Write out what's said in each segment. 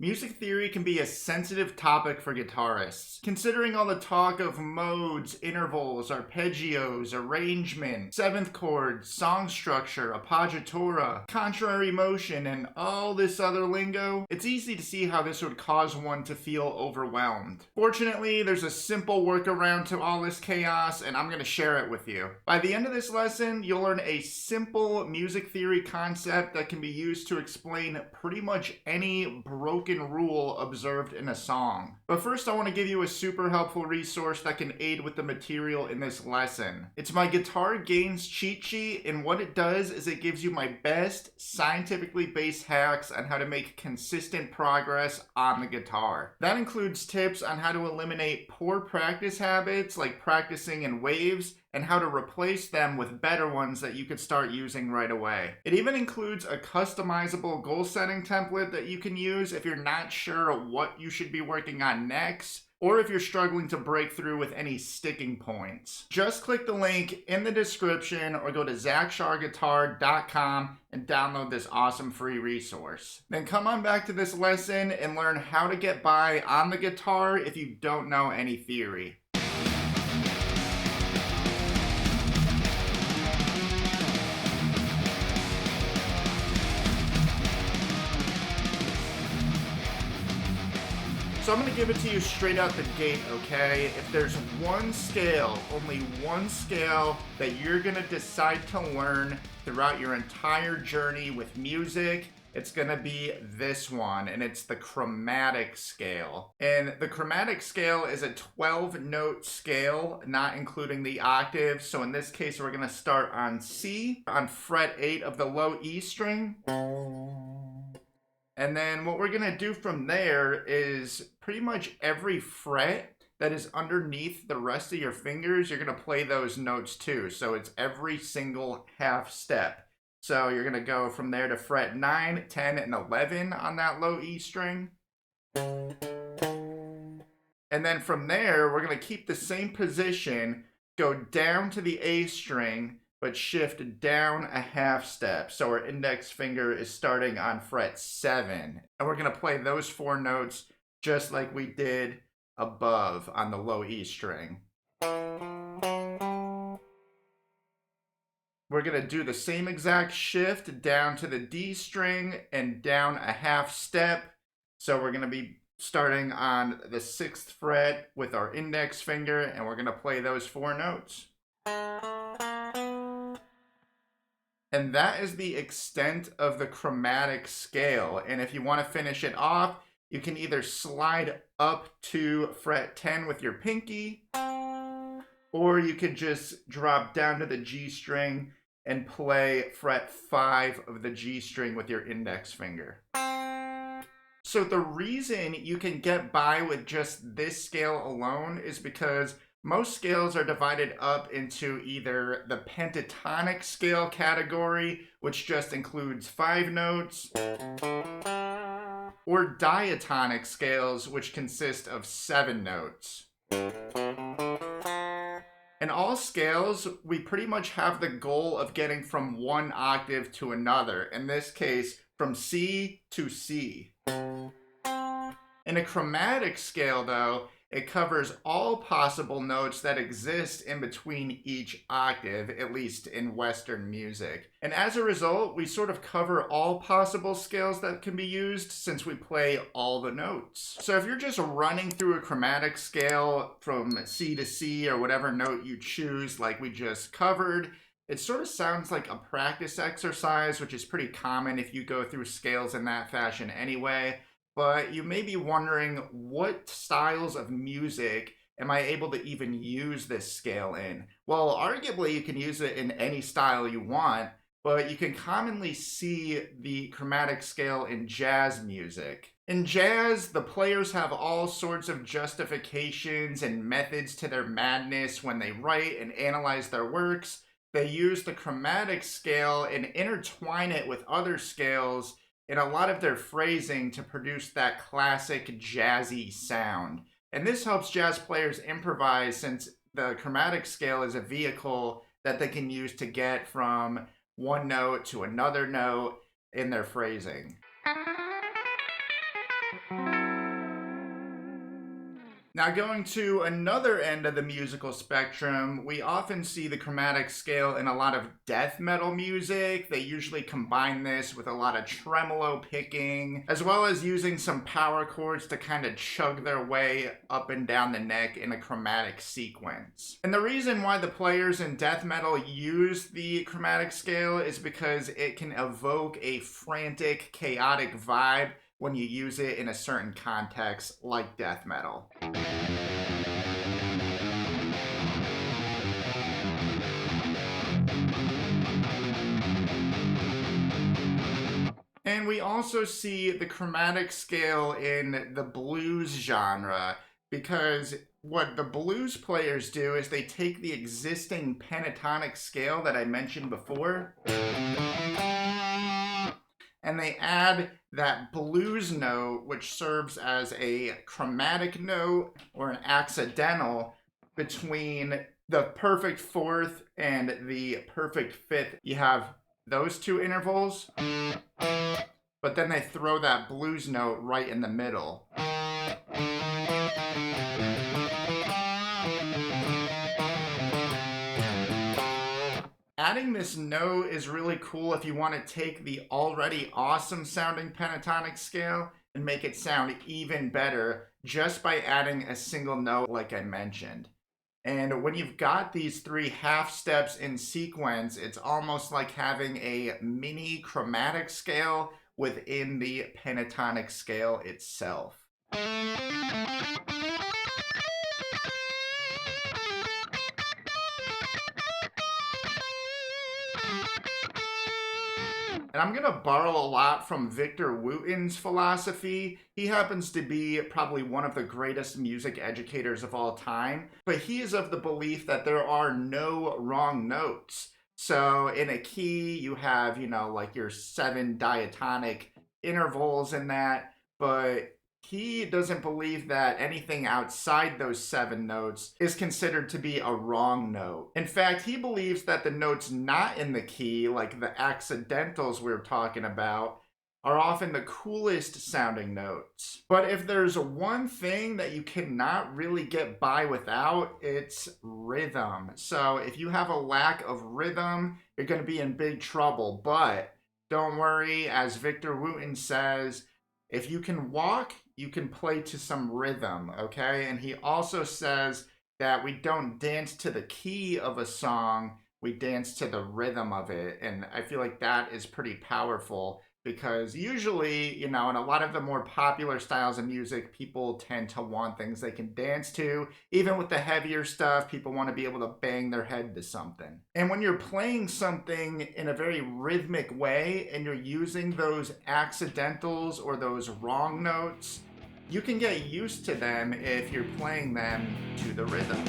Music theory can be a sensitive topic for guitarists. Considering all the talk of modes, intervals, arpeggios, arrangement, seventh chords, song structure, appoggiatura, contrary motion, and all this other lingo, it's easy to see how this would cause one to feel overwhelmed. Fortunately, there's a simple workaround to all this chaos, and I'm going to share it with you. By the end of this lesson, you'll learn a simple music theory concept that can be used to explain pretty much any broken rule observed in a song. But first, I want to give you a super helpful resource that can aid with the material in this lesson. It's my guitar gains cheat sheet, and what it does is it gives you my best scientifically based hacks on how to make consistent progress on the guitar. That includes tips on how to eliminate poor practice habits like practicing in waves, and how to replace them with better ones that you could start using right away. It even includes a customizable goal setting template that you can use if you're not sure what you should be working on next, or if you're struggling to break through with any sticking points. Just click the link in the description or go to zachsharguitar.com and download this awesome free resource. Then come on back to this lesson and learn how to get by on the guitar if you don't know any theory. So I'm going to give it to you straight out the gate, okay? If there's one scale, only one scale that you're going to decide to learn throughout your entire journey with music, it's going to be this one, and it's the chromatic scale. And the chromatic scale is a 12-note scale, not including the octaves. So in this case, we're going to start on C, on fret 8 of the low E string. And then what we're going to do from there is pretty much every fret that is underneath the rest of your fingers, you're going to play those notes too. So it's every single half step. So you're going to go from there to fret 9, 10, and 11 on that low E string. And then from there, we're going to keep the same position, go down to the A string, but shift down a half step. So our index finger is starting on fret 7. And we're going to play those 4 notes just like we did above on the low E string. We're going to do the same exact shift down to the D string and down a half step. So we're going to be starting on the 6th fret with our index finger, and we're going to play those 4 notes. And that is the extent of the chromatic scale. And if you want to finish it off, you can either slide up to fret 10 with your pinky, or you could just drop down to the G string and play fret 5 of the G string with your index finger. So the reason you can get by with just this scale alone is because most scales are divided up into either the pentatonic scale category, which just includes 5 notes, or diatonic scales, which consist of 7 notes. In all scales, we pretty much have the goal of getting from one octave to another, in this case, from C to C. In a chromatic scale, though, it covers all possible notes that exist in between each octave, at least in Western music. And as a result, we sort of cover all possible scales that can be used since we play all the notes. So if you're just running through a chromatic scale from C to C or whatever note you choose, like we just covered, it sort of sounds like a practice exercise, which is pretty common if you go through scales in that fashion anyway. But you may be wondering, what styles of music am I able to even use this scale in? Well, arguably you can use it in any style you want, but you can commonly see the chromatic scale in jazz music. In jazz, the players have all sorts of justifications and methods to their madness when they write and analyze their works. They use the chromatic scale and intertwine it with other scales in a lot of their phrasing to produce that classic jazzy sound. And this helps jazz players improvise, since the chromatic scale is a vehicle that they can use to get from one note to another note in their phrasing. Now, going to another end of the musical spectrum, we often see the chromatic scale in a lot of death metal music. They usually combine this with a lot of tremolo picking, as well as using some power chords to kind of chug their way up and down the neck in a chromatic sequence. And the reason why the players in death metal use the chromatic scale is because it can evoke a frantic, chaotic vibe when you use it in a certain context like death metal. And we also see the chromatic scale in the blues genre, because what the blues players do is they take the existing pentatonic scale that I mentioned before, and they add that blues note, which serves as a chromatic note or an accidental between the perfect fourth and the perfect fifth. You have those two intervals, but then they throw that blues note right in the middle. Adding this note is really cool if you want to take the already awesome sounding pentatonic scale and make it sound even better just by adding a single note like I mentioned. And when you've got these three half steps in sequence, it's almost like having a mini chromatic scale within the pentatonic scale itself. And I'm going to borrow a lot from Victor Wooten's philosophy. He happens to be probably one of the greatest music educators of all time, but he is of the belief that there are no wrong notes. So in a key, you have, like your 7 diatonic intervals in that, but he doesn't believe that anything outside those 7 notes is considered to be a wrong note. In fact, he believes that the notes not in the key, like the accidentals we're talking about, are often the coolest sounding notes. But if there's one thing that you cannot really get by without, it's rhythm. So if you have a lack of rhythm, you're going to be in big trouble. But don't worry, as Victor Wooten says, if you can walk, you can play to some rhythm, okay? And he also says that we don't dance to the key of a song, we dance to the rhythm of it. And I feel like that is pretty powerful, because usually, in a lot of the more popular styles of music, people tend to want things they can dance to. Even with the heavier stuff, people want to be able to bang their head to something. And when you're playing something in a very rhythmic way and you're using those accidentals or those wrong notes, you can get used to them if you're playing them to the rhythm.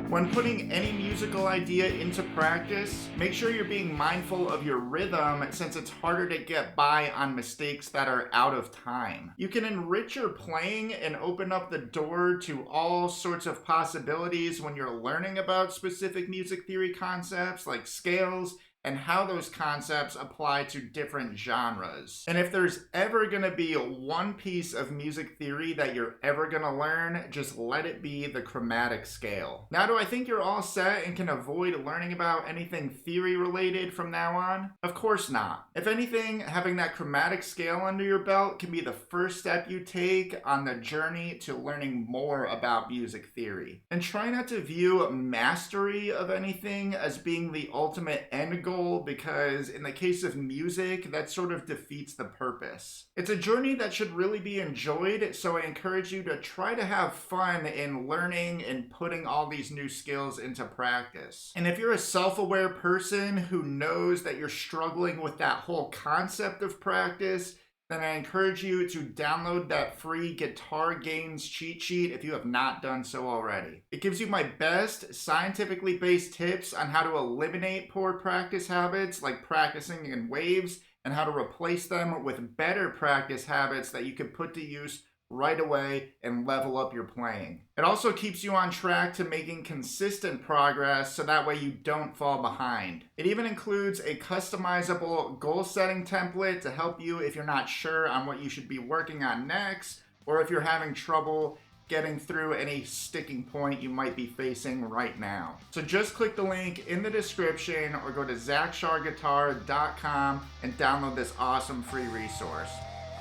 When putting any musical idea into practice, make sure you're being mindful of your rhythm, since it's harder to get by on mistakes that are out of time. You can enrich your playing and open up the door to all sorts of possibilities when you're learning about specific music theory concepts like scales and how those concepts apply to different genres. And if there's ever going to be one piece of music theory that you're ever going to learn, just let it be the chromatic scale. Now, do I think you're all set and can avoid learning about anything theory related from now on? Of course not. If anything, having that chromatic scale under your belt can be the first step you take on the journey to learning more about music theory. And try not to view mastery of anything as being the ultimate end goal, because in the case of music, that sort of defeats the purpose. It's a journey that should really be enjoyed, so I encourage you to try to have fun in learning and putting all these new skills into practice. And if you're a self-aware person who knows that you're struggling with that whole concept of practice, then I encourage you to download that free guitar gains cheat sheet if you have not done so already. It gives you my best scientifically based tips on how to eliminate poor practice habits like practicing in waves and how to replace them with better practice habits that you can put to use right away and level up your playing. It also keeps you on track to making consistent progress so that way you don't fall behind. It even includes a customizable goal setting template to help you if you're not sure on what you should be working on next, or if you're having trouble getting through any sticking point you might be facing right now. So just click the link in the description or go to zachsharguitar.com and download this awesome free resource.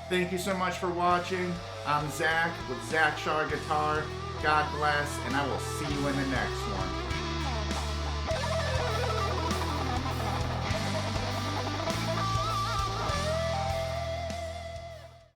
Thank you so much for watching. I'm Zach with Zach Shar Guitar. God bless, and I will see you in the next one.